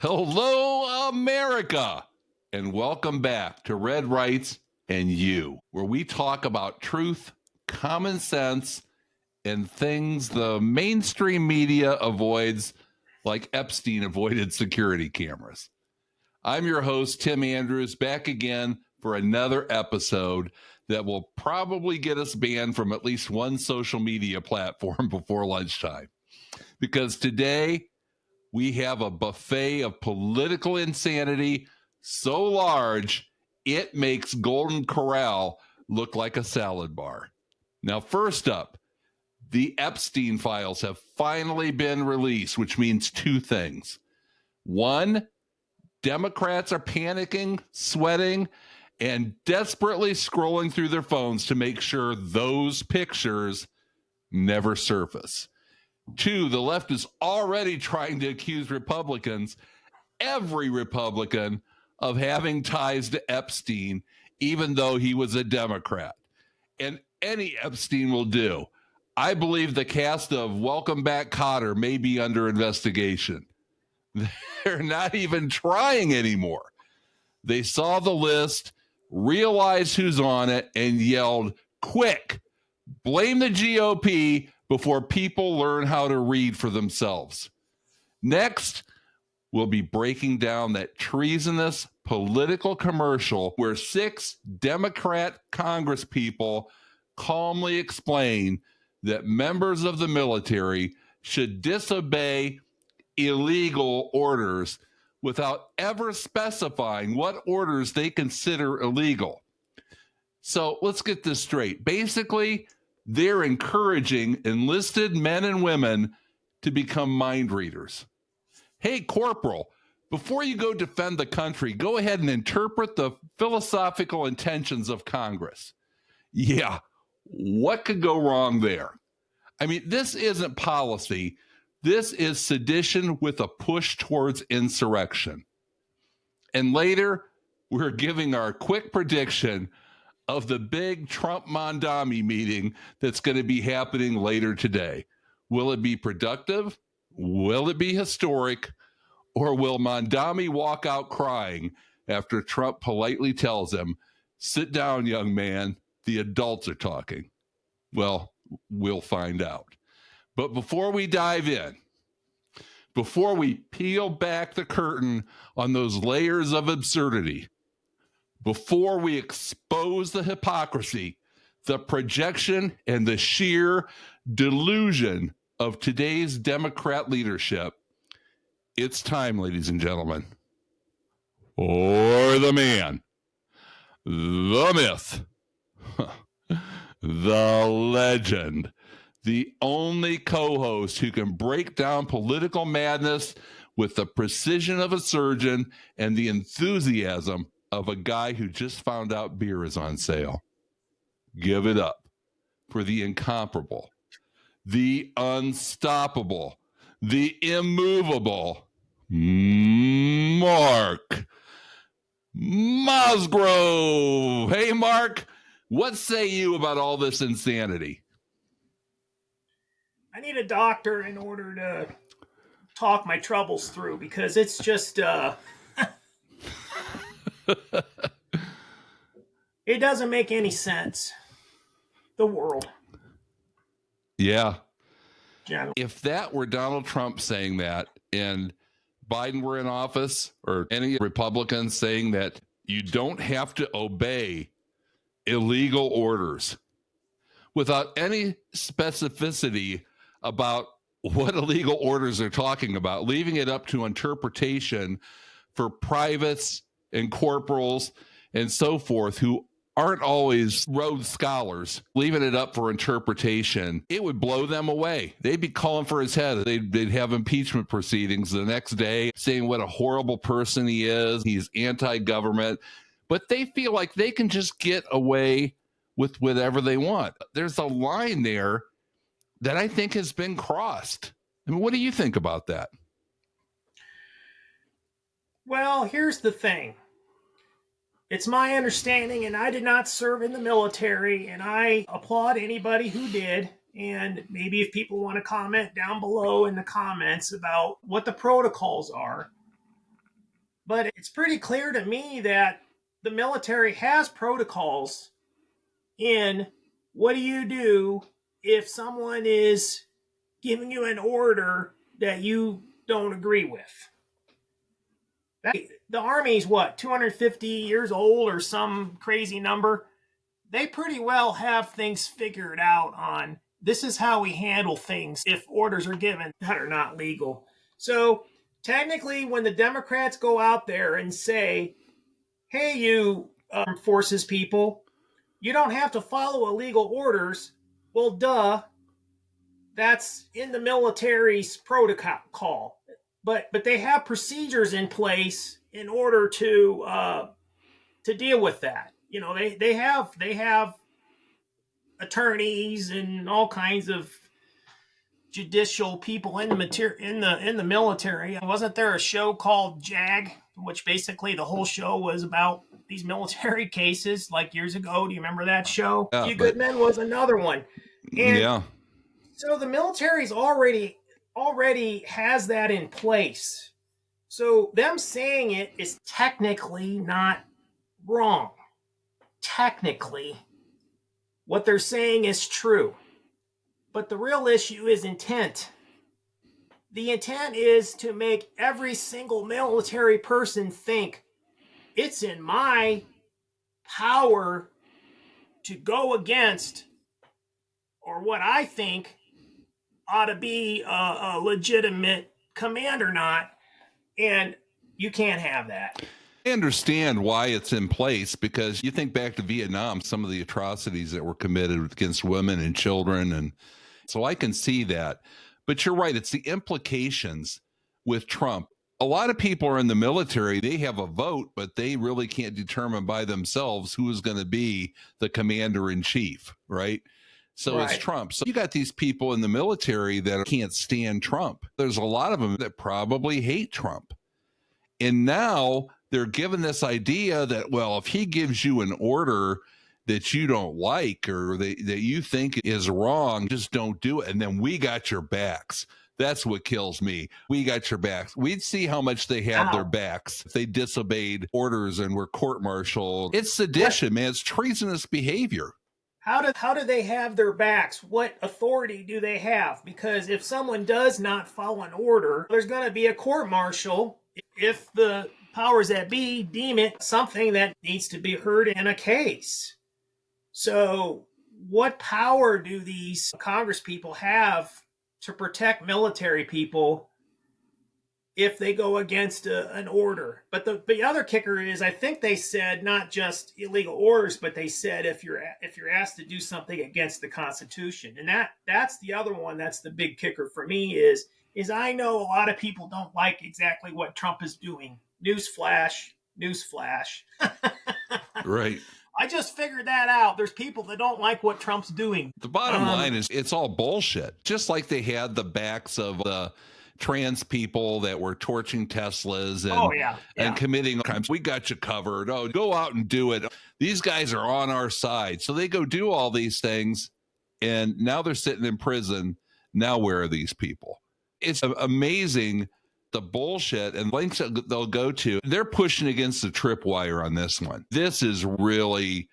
Hello, America, and welcome back to Red Rights and You, where we talk about truth, common sense, and things the mainstream media avoids, like Epstein avoided security cameras. I'm your host, Tim Andrews, back again for another episode that will probably get us banned from at least one social media platform before lunchtime. Because today, we have a buffet of political insanity so large, it makes Golden Corral look like a salad bar. Now, first up, the Epstein files have finally been released, which means two things. One, Democrats are panicking, sweating, and desperately scrolling through their phones to make sure those pictures never surface. Two, the left is already trying to accuse Republicans, every Republican, of having ties to Epstein, even though he was a Democrat. And any Epstein will do. I believe the cast of Welcome Back, Kotter may be under investigation. They're not even trying anymore. They saw the list, realized who's on it, and yelled, "Quick, blame the GOP before people learn how to read for themselves." Next, we'll be breaking down that treasonous political commercial where 6 Democrat congresspeople calmly explain that members of the military should disobey illegal orders without ever specifying what orders they consider illegal. So let's get this straight. Basically, they're encouraging enlisted men and women to become mind readers. Hey, Corporal, before you go defend the country, go ahead and interpret the philosophical intentions of Congress. Yeah, what could go wrong there? I mean, this isn't policy. This is sedition with a push towards insurrection. And later, we're giving our quick prediction of the big Trump Mamdani meeting that's going to be happening later today. Will it be productive? Will it be historic? Or will Mamdani walk out crying after Trump politely tells him, "Sit down, young man, the adults are talking"? Well, we'll find out. But before we dive in, before we peel back the curtain on those layers of absurdity, before we expose the hypocrisy, the projection, and the sheer delusion of today's Democrat leadership, it's time, ladies and gentlemen, for the man, the myth, the legend, the only co-host who can break down political madness with the precision of a surgeon and the enthusiasm of a guy who just found out beer is on sale. Give it up for the incomparable, the unstoppable, the immovable Mark Mosgrove. Hey, Mark, what say you about all this insanity? I need a doctor in order to talk my troubles through because it's just, it doesn't make any sense. The world. Yeah. General. If that were Donald Trump saying that and Biden were in office, or any Republicans saying that you don't have to obey illegal orders without any specificity about what illegal orders they're talking about, leaving it up to interpretation for privates and corporals and so forth who aren't always Rhodes scholars, leaving it up for interpretation, it would blow them away. They'd be calling for his head. They'd have impeachment proceedings the next day saying what a horrible person he is. He's anti-government. But they feel like they can just get away with whatever they want. There's a line there that I think has been crossed. I mean, what do you think about that? Well, here's the thing. It's my understanding, and I did not serve in the military, and I applaud anybody who did. And maybe if people want to comment down below in the comments about what the protocols are. But it's pretty clear to me that the military has protocols in what do you do if someone is giving you an order that you don't agree with. The Army's what, 250 years old or some crazy number? They pretty well have things figured out on this is how we handle things if orders are given that are not legal. So technically, when the Democrats go out there and say, hey, you forces people, you don't have to follow illegal orders. Well, duh, that's in the military's protocol. But they have procedures in place in order to deal with that. You know, they have attorneys and all kinds of judicial people in the military. Wasn't there a show called JAG, which basically the whole show was about these military cases like years ago? Do you remember that show? Yeah, Few Good Men was another one. And yeah. so the military's already has that in place. So them saying it is technically not wrong. Technically, what they're saying is true. But the real issue is intent. The intent is to make every single military person think it's in my power to go against, or what I think ought to be a legitimate command or not. And you can't have that. I understand why it's in place, because you think back to Vietnam, some of the atrocities that were committed against women and children. And so I can see that. But you're right. It's the implications with Trump. A lot of people are in the military. They have a vote, but they really can't determine by themselves who is going to be the commander in chief, right? So Right. It's Trump. So you got these people in the military that can't stand Trump. There's a lot of them that probably hate Trump. And now they're given this idea that, well, if he gives you an order that you don't like or that you think is wrong, just don't do it. And then we got your backs. That's what kills me. We got your backs. We'd see how much they have their backs if they disobeyed orders and were court-martialed. It's sedition, man. It's treasonous behavior. How do they have their backs? What authority do they have? Because if someone does not follow an order, there's going to be a court-martial if the powers that be deem it something that needs to be heard in a case. So what power do these Congress people have to protect military people if they go against an order? But the other kicker is, I think they said not just illegal orders, but they said if you're asked to do something against the Constitution. And that's the other one. That's the big kicker for me is I know a lot of people don't like exactly what Trump is doing. Newsflash. Right. I just figured that out. There's people that don't like what Trump's doing. The bottom line is it's all bullshit. Just like they had the backs of the trans people that were torching Teslas and committing crimes. We got you covered. Oh, go out and do it. These guys are on our side. So they go do all these things, and now they're sitting in prison. Now where are these people? It's amazing the bullshit and links that they'll go to. They're pushing against the tripwire on this one. This is really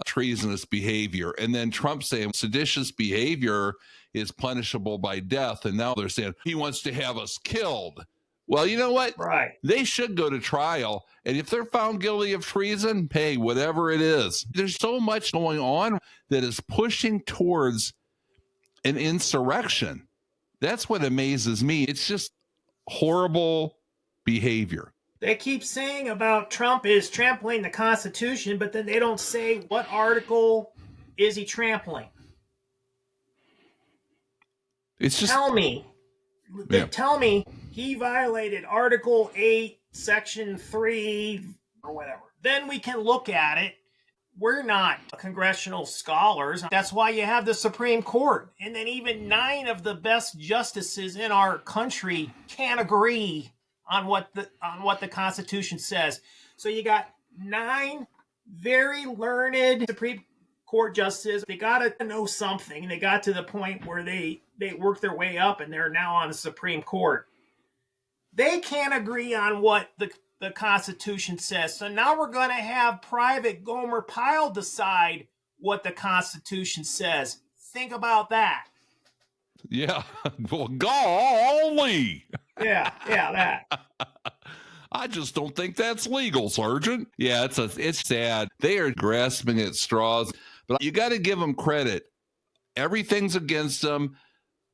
treasonous behavior. And then Trump saying seditious behavior is punishable by death. And now they're saying he wants to have us killed. Well, you know what? Right. They should go to trial. And if they're found guilty of treason, hey, whatever it is. There's so much going on that is pushing towards an insurrection. That's what amazes me. It's just horrible behavior. They keep saying about Trump is trampling the Constitution, but then they don't say what article is he trampling. It's just tell me he violated Article 8, Section 3, or whatever. Then we can look at it. We're not congressional scholars. That's why you have the Supreme Court. And then even 9 of the best justices in our country can't agree on what the Constitution says. So you got 9 very learned Supreme Court justices. They got to know something. They got to the point where they worked their way up and they're now on the Supreme Court. They can't agree on what the the Constitution says. So now we're going to have Private Gomer Pyle decide what the Constitution says. Think about that. Yeah. Well, golly. Yeah, that. I just don't think that's legal, Sergeant. Yeah, it's sad. They are grasping at straws, but you got to give them credit. Everything's against them.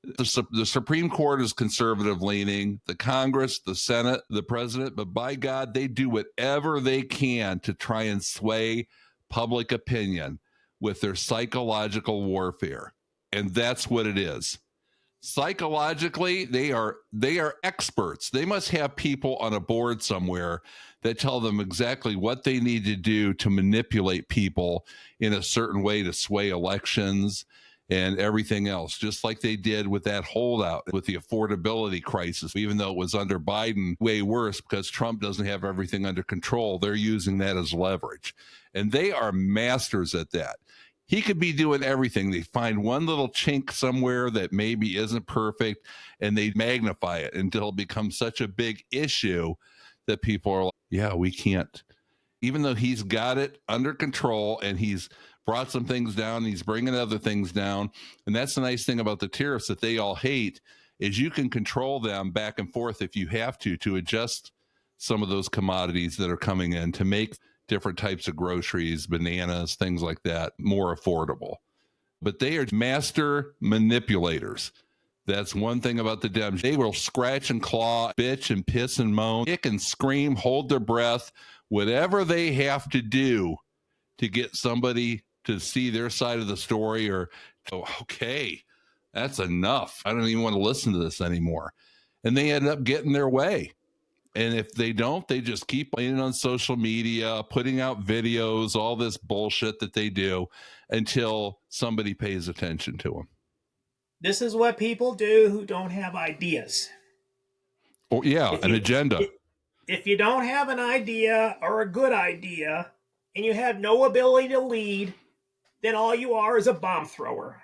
The Supreme Court is conservative leaning, the Congress, the Senate, the president, but by God, they do whatever they can to try and sway public opinion with their psychological warfare. And that's what it is. Psychologically, they are experts. They must have people on a board somewhere that tell them exactly what they need to do to manipulate people in a certain way to sway elections and everything else, just like they did with that holdout, with the affordability crisis. Even though it was under Biden, way worse because Trump doesn't have everything under control. They're using that as leverage. And they are masters at that. He could be doing everything. They find one little chink somewhere that maybe isn't perfect, and they magnify it until it becomes such a big issue that people are like, yeah, we can't. Even though he's got it under control and he's brought some things down, he's bringing other things down. And that's the nice thing about the tariffs that they all hate is you can control them back and forth if you have to adjust some of those commodities that are coming in to make different types of groceries, bananas, things like that, more affordable. But they are master manipulators. That's one thing about the Dems. They will scratch and claw, bitch and piss and moan, kick and scream, hold their breath, whatever they have to do to get somebody to see their side of the story or, oh, okay, that's enough. I don't even want to listen to this anymore. And they end up getting their way. And if they don't, they just keep playing on social media, putting out videos, all this bullshit that they do until somebody pays attention to them. This is what people do who don't have ideas. Oh, yeah, an agenda. If you don't have an idea or a good idea and you have no ability to lead, then all you are is a bomb thrower.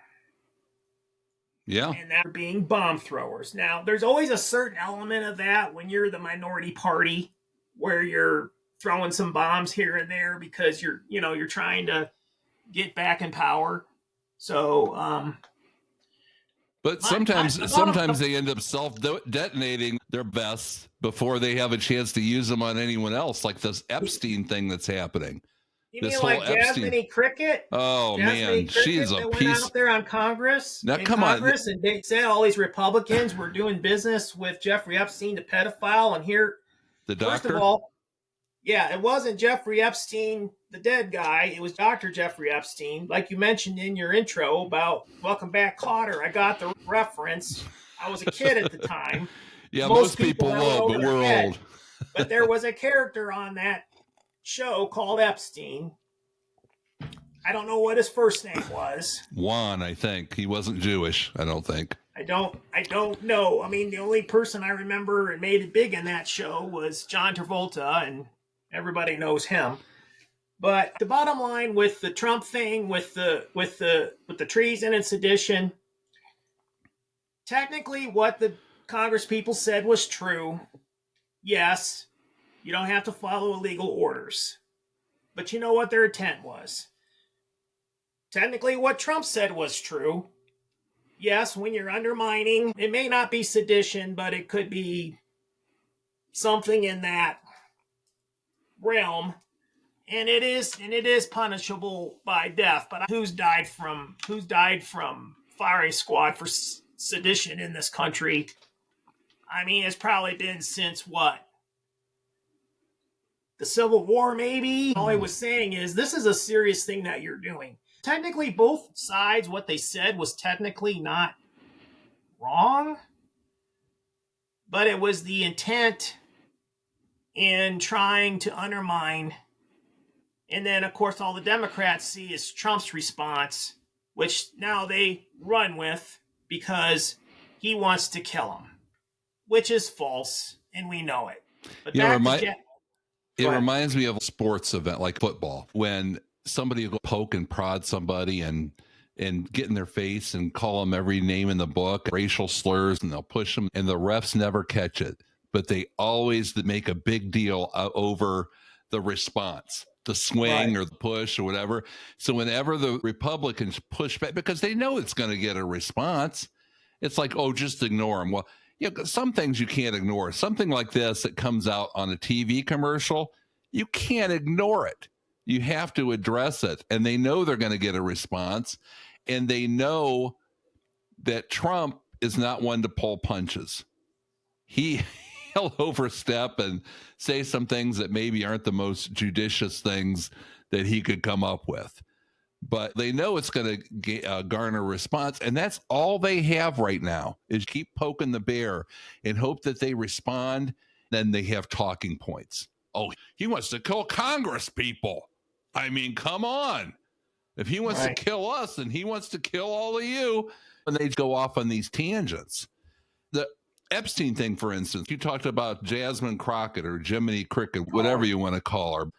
Yeah. And they're being bomb throwers. Now, there's always a certain element of that when you're the minority party where you're throwing some bombs here and there because you're trying to get back in power. So, but sometimes they end up self-detonating their vests before they have a chance to use them on anyone else, like this Epstein thing that's happening. You mean like Jasmine Cricket? Oh, man, she's a piece. Went out there on Congress. Now, come on. And they said all these Republicans were doing business with Jeffrey Epstein, the pedophile. And here, the doctor? First of all, yeah, it wasn't Jeffrey Epstein, the dead guy. It was Dr. Jeffrey Epstein. Like you mentioned in your intro about Welcome Back, Kotter. I got the reference. I was a kid at the time. Yeah, most people won't, but we're old. But there was a character on that show called Epstein. I don't know what his first name was. Juan, I think. He wasn't Jewish, I don't think. I don't know. I mean, the only person I remember and made it big in that show was John Travolta, and everybody knows him. But the bottom line with the Trump thing, with the treason and sedition, technically what the Congress people said was true. Yes, you don't have to follow illegal orders. But you know what their intent was? Technically, what Trump said was true. Yes, when you're undermining, it may not be sedition, but it could be something in that realm. And it is punishable by death. But who's died from firing squad for sedition in this country? I mean, it's probably been since what? The Civil War, maybe? All I was saying is this is a serious thing that you're doing. Technically, both sides, what they said was technically not wrong, but it was the intent in trying to undermine. And then, of course, all the Democrats see is Trump's response, which now they run with because he wants to kill him, which is false, and we know it. But it reminds me of a sports event like football when somebody will go poke and prod somebody and get in their face and call them every name in the book, racial slurs, and they'll push them, and the refs never catch it. but they always make a big deal over the response, the swing or the push or whatever. So whenever the Republicans push back, because they know it's going to get a response, it's like, oh, just ignore them. Well, some things you can't ignore. Something like this that comes out on a TV commercial, you can't ignore it. You have to address it. And they know they're going to get a response. And they know that Trump is not one to pull punches. He'll overstep and say some things that maybe aren't the most judicious things that he could come up with. But they know it's going to garner a response. And that's all they have right now is keep poking the bear and hope that they respond. Then they have talking points. Oh, he wants to kill Congress people. I mean, come on. If he wants to kill us, then he wants to kill all of you. And they go off on these tangents. The Epstein thing, for instance, you talked about Jasmine Crockett or Jiminy Cricket, whatever you want to call her.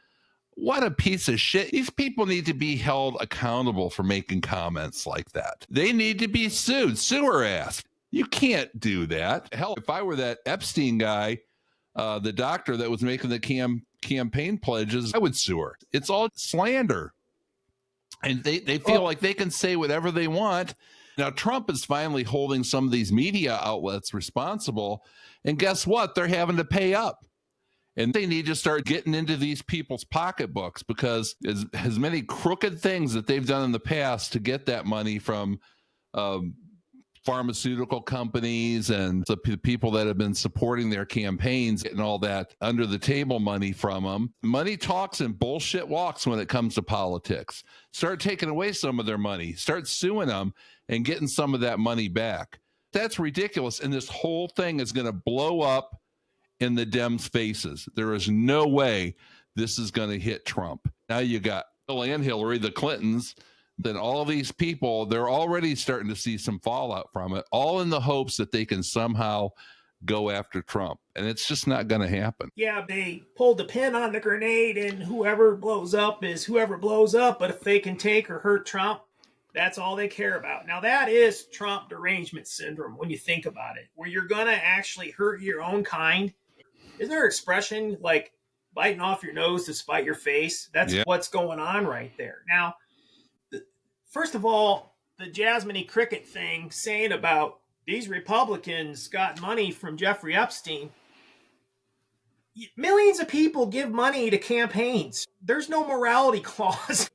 What a piece of shit. These people need to be held accountable for making comments like that. They need to be sued. Sue her ass. You can't do that. Hell, if I were that Epstein guy, the doctor that was making the campaign pledges, I would sue her. It's all slander. And they feel like they can say whatever they want. Now, Trump is finally holding some of these media outlets responsible. And guess what? They're having to pay up. And they need to start getting into these people's pocketbooks because as many crooked things that they've done in the past to get that money from pharmaceutical companies and the people that have been supporting their campaigns and all that under the table money from them. Money talks and bullshit walks when it comes to politics. Start taking away some of their money. Start suing them and getting some of that money back. That's ridiculous. And this whole thing is going to blow up in the Dems' faces. There is no way this is going to hit Trump. Now you got Bill and Hillary, the Clintons, then all these people, they're already starting to see some fallout from it, all in the hopes that they can somehow go after Trump. And it's just not going to happen. Yeah, they pulled the pin on the grenade and whoever blows up is whoever blows up. But if they can take or hurt Trump, that's all they care about. Now, that is Trump derangement syndrome when you think about it, where you're going to actually hurt your own kind. Isn't there an expression like biting off your nose to spite your face? That's what's going on right there. Now, first of all, the Jasmine Cricket thing saying about these Republicans got money from Jeffrey Epstein. Millions of people give money to campaigns. There's no morality clause.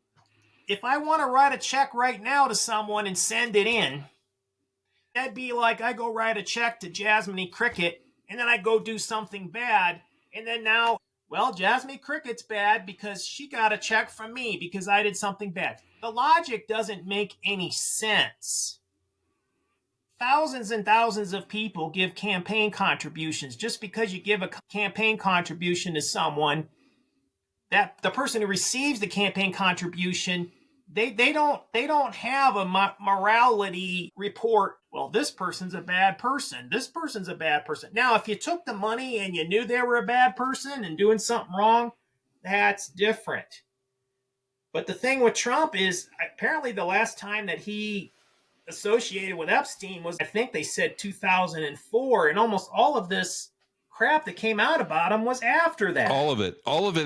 If I want to write a check right now to someone and send it in, that'd be like I go write a check to Jasmine Cricket and then I go do something bad. And then now, well, Jasmine Cricket's bad because she got a check from me because I did something bad. The logic doesn't make any sense. Thousands and thousands of people give campaign contributions. Just because you give a campaign contribution to someone, that the person who receives the campaign contribution, they don't have a morality report. Well, this person's a bad person. This person's a bad person. Now, if you took the money and you knew they were a bad person and doing something wrong, that's different. But the thing with Trump is apparently the last time that he associated with Epstein was, I think they said 2004, and almost all of this crap that came out about him was after that. All of it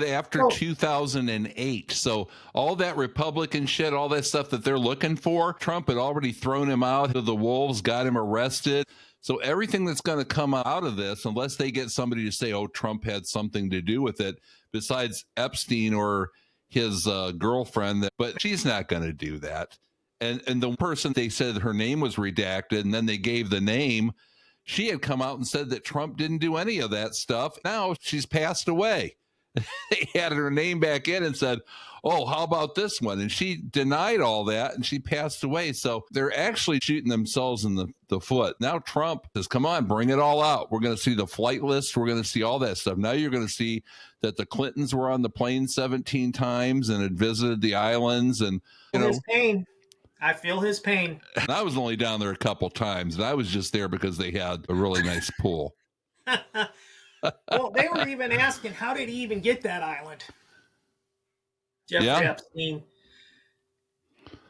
after 2008. So all that Republican shit, all that stuff that they're looking for, Trump had already thrown him out of the wolves, got him arrested. So everything that's going to come out of this, unless they get somebody to say, oh, Trump had something to do with it, besides Epstein or his girlfriend, but she's not going to do that. And the person, they said her name was redacted, and then they gave the name. She had come out and said that Trump didn't do any of that stuff. Now she's passed away. They added her name back in and said, oh, how about this one? And she denied all that, and she passed away. So they're actually shooting themselves in the foot. Now Trump says, come on, bring it all out. We're going to see the flight list. We're going to see all that stuff. Now you're going to see that the Clintons were on the plane 17 times and had visited the islands. And, you know, his pain. I feel his pain. And I was only down there a couple times, and I was just there because they had a really nice pool. Well, they were even asking, how did he even get that island? Jeffrey Epstein.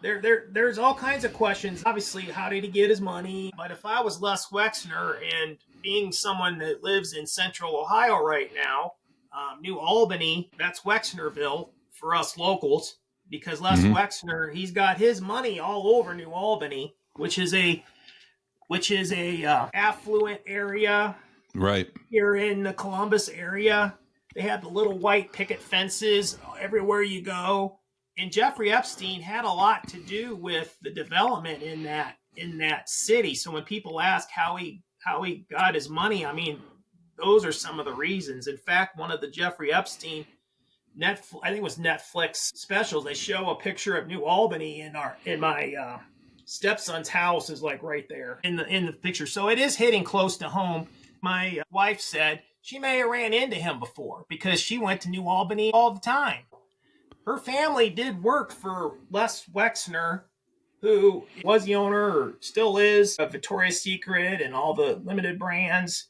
There's all kinds of questions. Obviously, how did he get his money? But if I was Les Wexner and being someone that lives in central Ohio right now, New Albany, that's Wexnerville for us locals, because Les Wexner, he's got his money all over New Albany, which is a affluent area Right. here in the Columbus area. They have the little white picket fences everywhere you go. And Jeffrey Epstein had a lot to do with the development in that city. So when people ask how he got his money, I mean, those are some of the reasons. In fact, one of the Jeffrey Epstein I think it was Netflix specials, they show a picture of New Albany in my stepson's house is like right there in the picture. So it is hitting close to home. My wife said she may have ran into him before because she went to New Albany all the time. Her family did work for Les Wexner, who was the owner or still is of Victoria's Secret and all the limited brands.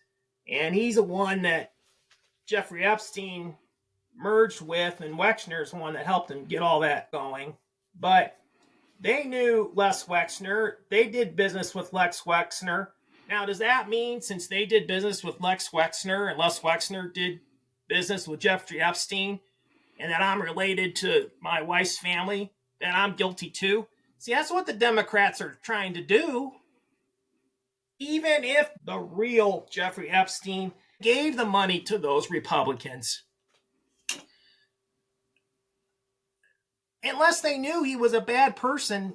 And he's the one that Jeffrey Epstein merged with, and Wexner's the one that helped him get all that going. But they knew Les Wexner. They did business with Les Wexner. Now, does that mean since they did business with Les Wexner and Les Wexner did business with Jeffrey Epstein and that I'm related to my wife's family, that I'm guilty too? See, that's what the Democrats are trying to do. Even if the real Jeffrey Epstein gave the money to those Republicans, unless they knew he was a bad person,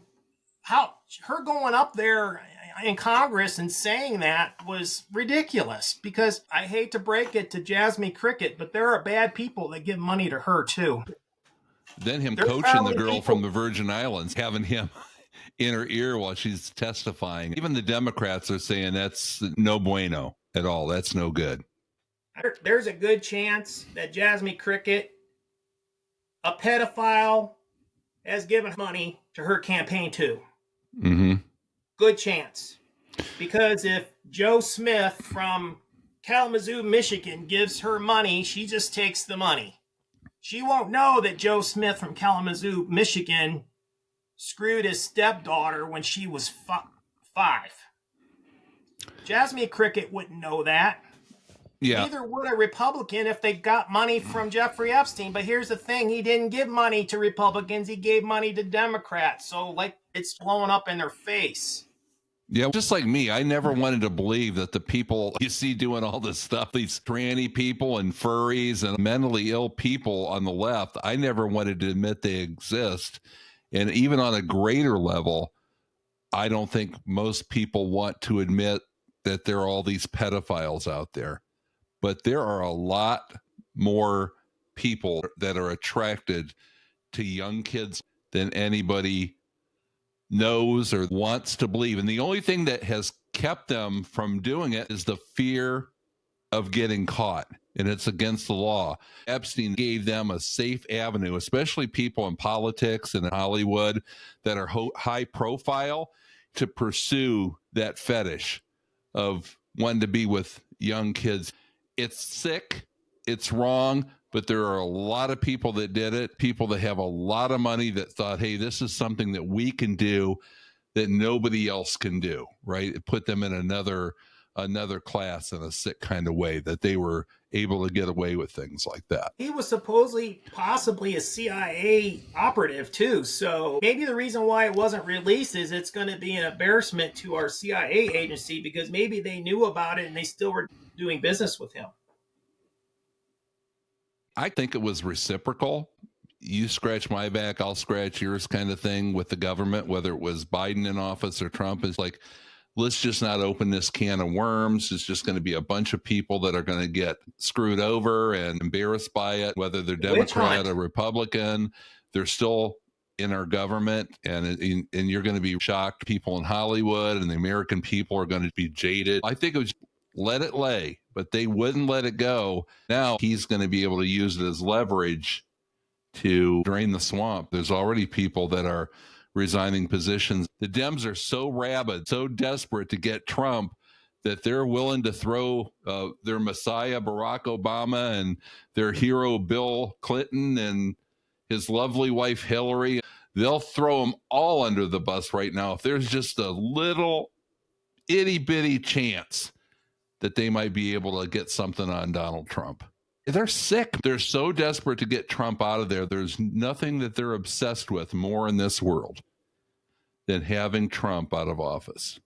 how her going up there in Congress and saying that was ridiculous. Because I hate to break it to Jasmine Cricket, but there are bad people that give money to her too. Then him coaching the girl from the Virgin Islands, having him in her ear while she's testifying. Even the Democrats are saying that's no bueno at all. That's no good. There's a good chance that Jasmine Cricket, a pedophile, has given money to her campaign too. Mm-hmm. Good chance. Because if Joe Smith from Kalamazoo, Michigan gives her money, she just takes the money. She won't know that Joe Smith from Kalamazoo, Michigan screwed his stepdaughter when she was 5. Jasmine Cricket wouldn't know that. Yeah. Neither would a Republican if they got money from Jeffrey Epstein. But here's the thing. He didn't give money to Republicans. He gave money to Democrats. So, like, it's blowing up in their face. Yeah, just like me, I never wanted to believe that the people you see doing all this stuff, these tranny people and furries and mentally ill people on the left, I never wanted to admit they exist. And even on a greater level, I don't think most people want to admit that there are all these pedophiles out there. But there are a lot more people that are attracted to young kids than anybody knows or wants to believe. And the only thing that has kept them from doing it is the fear of getting caught. And it's against the law. Epstein gave them a safe avenue, especially people in politics and in Hollywood that are high profile, to pursue that fetish of wanting to be with young kids. It's sick. It's wrong. But there are a lot of people that did it, people that have a lot of money that thought, hey, this is something that we can do that nobody else can do, right? It put them in another class in a sick kind of way, that they were able to get away with things like that. He was possibly a CIA operative too. So maybe the reason why it wasn't released is it's going to be an embarrassment to our CIA agency, because maybe they knew about it and they still were doing business with him. I think it was reciprocal. You scratch my back, I'll scratch yours kind of thing with the government, whether it was Biden in office or Trump. Is like, let's just not open this can of worms. It's just going to be a bunch of people that are going to get screwed over and embarrassed by it, whether they're Democrat or Republican. They're still in our government, and you're going to be shocked. People in Hollywood and the American people are going to be jaded. I think it was let it lay, but they wouldn't let it go. Now he's going to be able to use it as leverage to drain the swamp. There's already people that are resigning positions. The Dems are so rabid, so desperate to get Trump, that they're willing to throw their messiah Barack Obama and their hero Bill Clinton and his lovely wife Hillary. They'll throw them all under the bus right now if there's just a little itty bitty chance that they might be able to get something on Donald Trump. They're sick. They're so desperate to get Trump out of there. There's nothing that they're obsessed with more in this world than having Trump out of office.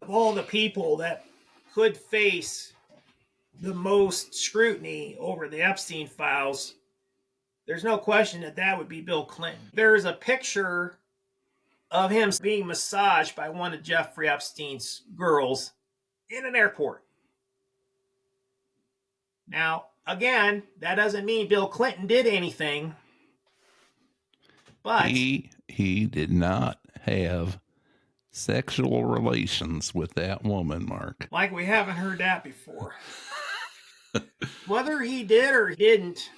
Of all the people that could face the most scrutiny over the Epstein files, there's no question that that would be Bill Clinton. There's a picture of him being massaged by one of Jeffrey Epstein's girls in an airport. Now, again, that doesn't mean Bill Clinton did anything, but he did not have sexual relations with that woman, Mark. Like we haven't heard that before. Whether he did or didn't,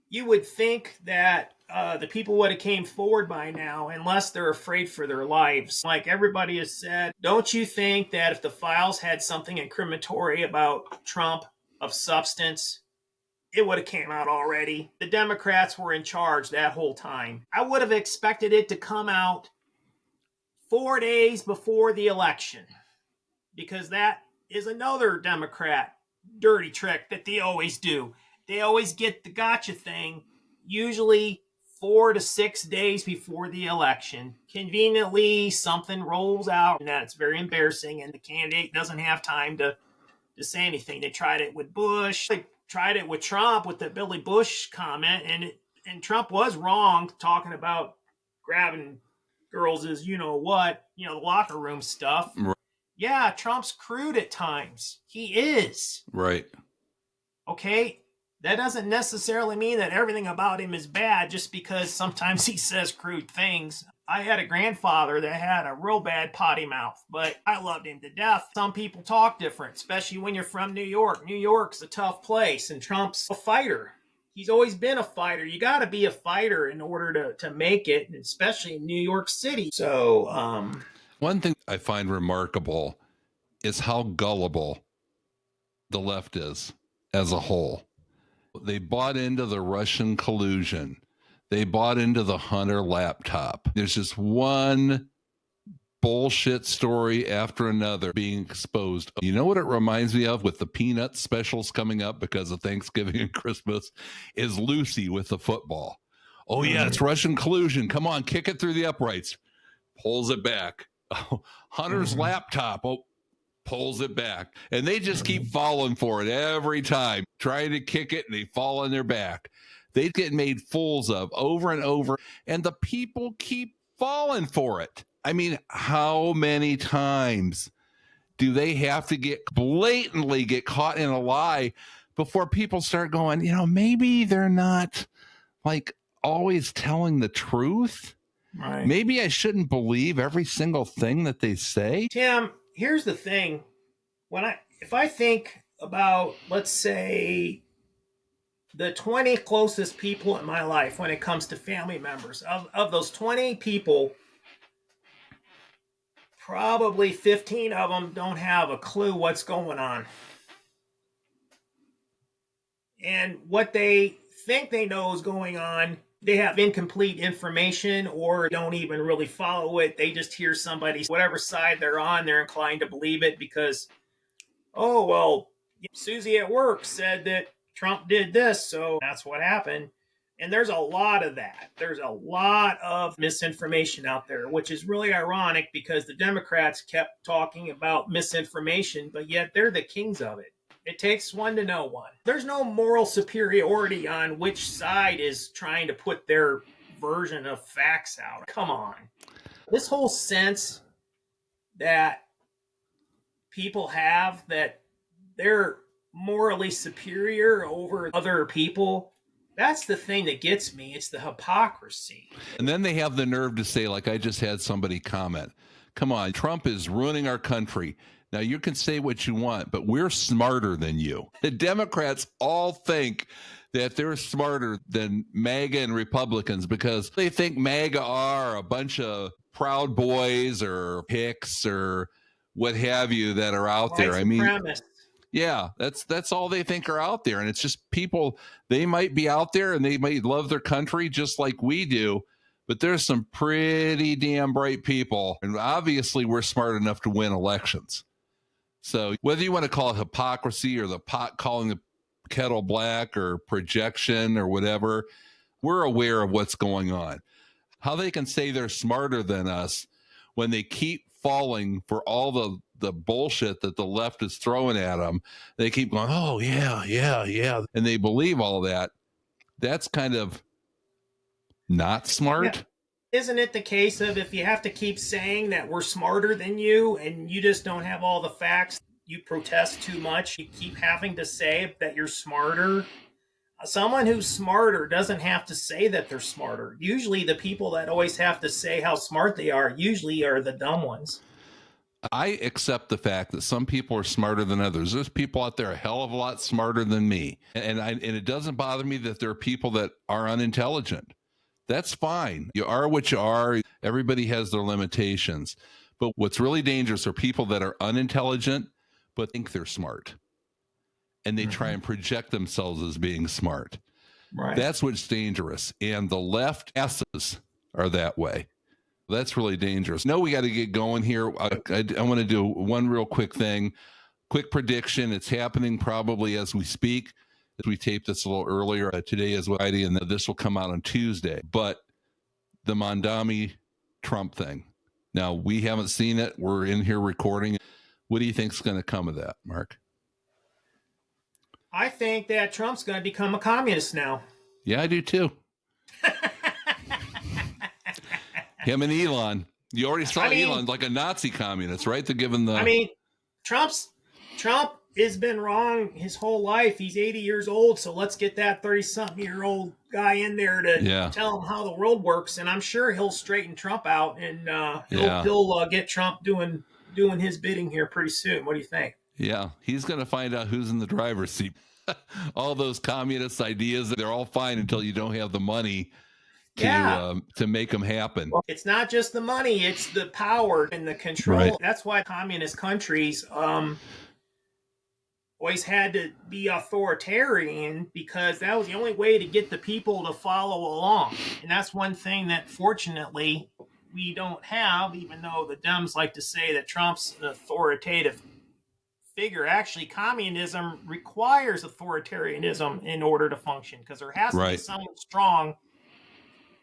you would think that the people would have came forward by now, unless they're afraid for their lives. Like everybody has said, don't you think that if the files had something incriminatory about Trump of substance, it would have came out already? The Democrats were in charge that whole time. I would have expected it to come out 4 days before the election, because that is another Democrat dirty trick that they always do. They always get the gotcha thing, usually 4 to 6 days before the election. Conveniently, something rolls out, and that's very embarrassing, and the candidate doesn't have time to say anything. They tried it with Bush. They tried it with Trump with the Billy Bush comment, and Trump was wrong talking about grabbing girls as the locker room stuff. Right. Yeah, Trump's crude at times. He is. Right. Okay? That doesn't necessarily mean that everything about him is bad just because sometimes he says crude things. I had a grandfather that had a real bad potty mouth, but I loved him to death. Some people talk different, especially when you're from New York. New York's a tough place, and Trump's a fighter. He's always been a fighter. You got to be a fighter in order to make it, especially in New York City. So, one thing I find remarkable is how gullible the left is as a whole. They bought into the Russian collusion. They bought into the Hunter laptop. There's just one bullshit story after another being exposed. You know what it reminds me of with the peanut specials coming up because of Thanksgiving and Christmas is Lucy with the football. Oh yeah, it's Russian collusion. Come on, kick it through the uprights. Pulls it back. Oh, Hunter's laptop. Oh, pulls it back. And they just keep falling for it every time, trying to kick it, and they fall on their back. They get made fools of over and over, and the people keep falling for it. I mean, how many times do they have to blatantly get caught in a lie before people start going, maybe they're not like always telling the truth? right. Maybe I shouldn't believe every single thing that they say. Tim, here's the thing. If I think about, let's say, the 20 closest people in my life when it comes to family members, of those 20 people, probably 15 of them don't have a clue what's going on. And what they think they know is going on, they have incomplete information or don't even really follow it. They just hear somebody, whatever side they're on, they're inclined to believe it because, oh, well, Susie at work said that Trump did this, so that's what happened. And there's a lot of that. There's a lot of misinformation out there, which is really ironic because the Democrats kept talking about misinformation, but yet they're the kings of it. It takes one to know one. There's no moral superiority on which side is trying to put their version of facts out. Come on. This whole sense that people have that they're morally superior over other people, that's the thing that gets me. It's the hypocrisy. And then they have the nerve to say, like I just had somebody comment, come on, Trump is ruining our country. Now, you can say what you want, but we're smarter than you. The Democrats all think that they're smarter than MAGA and Republicans because they think MAGA are a bunch of Proud Boys or Hicks or what have you that are out there. I mean, yeah, that's all they think are out there. And it's just people, they might be out there and they might love their country just like we do. But there's some pretty damn bright people. And obviously we're smart enough to win elections. So whether you want to call it hypocrisy or the pot calling the kettle black or projection or whatever, we're aware of what's going on. How they can say they're smarter than us when they keep falling for all the bullshit that the left is throwing at them. They keep going, oh, yeah, yeah, yeah. And they believe all that. That's kind of not smart. Yeah. Isn't it the case of if you have to keep saying that we're smarter than you and you just don't have all the facts, you protest too much, you keep having to say that you're smarter? Someone who's smarter doesn't have to say that they're smarter. Usually the people that always have to say how smart they are usually are the dumb ones. I accept the fact that some people are smarter than others. There's people out there a hell of a lot smarter than me. And it doesn't bother me that there are people that are unintelligent. That's fine. You are what you are. Everybody has their limitations. But what's really dangerous are people that are unintelligent but think they're smart. And they try and project themselves as being smart. Right. That's what's dangerous. And the left S's are that way. That's really dangerous. No, we got to get going here. I want to do one real quick thing. Quick prediction. It's happening probably as we speak. As we tape this a little earlier. Today is Friday, and this will come out on Tuesday. But the Mamdani Trump thing. Now, we haven't seen it. We're in here recording. What do you think is going to come of that, Mark? I think that Trump's going to become a communist now. Yeah, I do too. Him and Elon. You already saw Elon like a Nazi communist, right? They're giving the... Trump has been wrong his whole life. He's 80 years old, so let's get that 30-something-year-old guy in there to tell him how the world works, and I'm sure he'll straighten Trump out, and he'll get Trump doing his bidding here pretty soon. What do you think? Yeah, he's going to find out who's in the driver's seat. All those communist ideas, they're all fine until you don't have the money to make them happen. Well, it's not just the money, it's the power and the control. Right. That's why communist countries always had to be authoritarian, because that was the only way to get the people to follow along. And that's one thing that fortunately we don't have, even though the Dems like to say that Trump's an authoritative figure. Actually, communism requires authoritarianism in order to function, because there has to be someone strong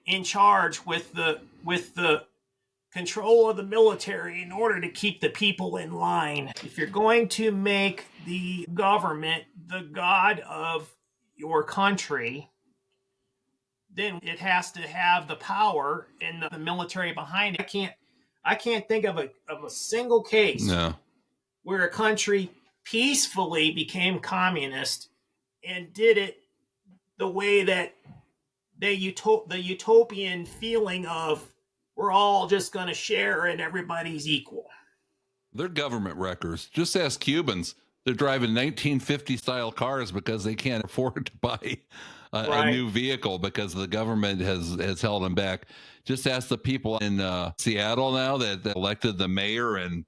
in charge with the control of the military in order to keep the people in line. If you're going to make the government the god of your country, then it has to have the power and the military behind it. I can't think of a single case where a country peacefully became communist and did it the way that the utopian feeling of we're all just going to share and everybody's equal. They're government wreckers. Just ask Cubans. They're driving 1950 style cars because they can't afford to buy a new vehicle because the government has held them back. Just ask the people in Seattle now that elected the mayor, and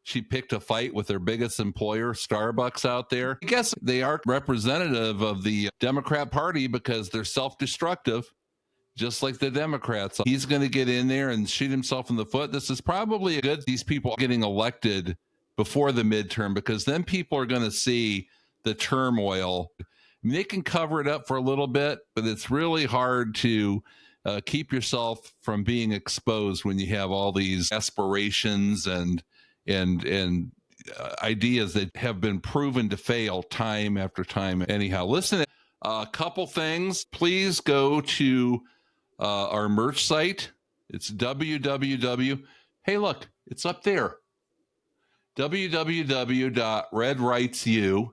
she picked a fight with their biggest employer, Starbucks, out there. I guess they are representative of the Democrat Party because they're self-destructive, just like the Democrats. He's going to get in there and shoot himself in the foot. This is probably good, these people getting elected before the midterm, because then people are going to see the turmoil. I mean, they can cover it up for a little bit, but it's really hard to keep yourself from being exposed when you have all these aspirations and ideas that have been proven to fail time after time. Anyhow, listen, a couple things. Please go to our merch site. It's www. Hey, look, it's up there. www.redwritesyou.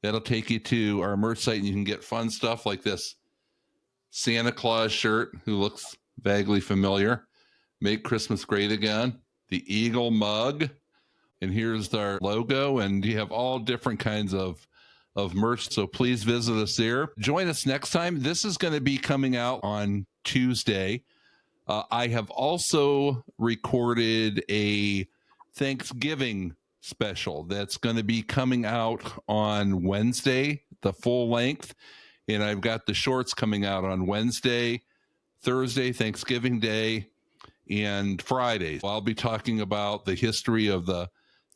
That'll take you to our merch site, and you can get fun stuff like this Santa Claus shirt, who looks vaguely familiar. Make Christmas Great Again. The Eagle mug. And here's our logo. And you have all different kinds of merch. So please visit us there. Join us next time. This is going to be coming out on Tuesday. I have also recorded a Thanksgiving special that's going to be coming out on Wednesday, the full length. And I've got the shorts coming out on Wednesday, Thursday, Thanksgiving Day, and Friday. I'll be talking about the history of the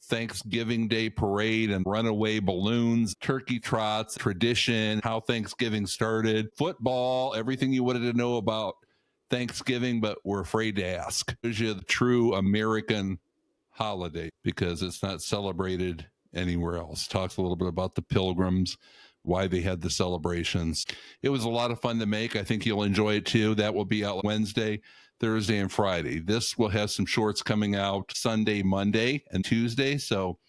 Thanksgiving Day parade and runaway balloons, turkey trots, tradition, how Thanksgiving started, football, everything you wanted to know about Thanksgiving, but we're afraid to ask. Gives you the true American holiday because it's not celebrated anywhere else. Talks a little bit about the Pilgrims, why they had the celebrations. It was a lot of fun to make. I think you'll enjoy it too. That will be out Wednesday, Thursday, and Friday. This will have some shorts coming out Sunday, Monday, and Tuesday. So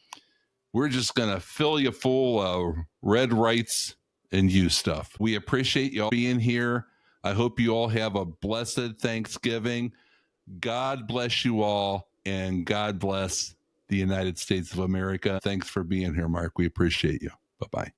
we're just going to fill you full of red rights and you stuff. We appreciate y'all being here. I hope you all have a blessed Thanksgiving. God bless you all, and God bless the United States of America. Thanks for being here, Mark. We appreciate you. Bye-bye.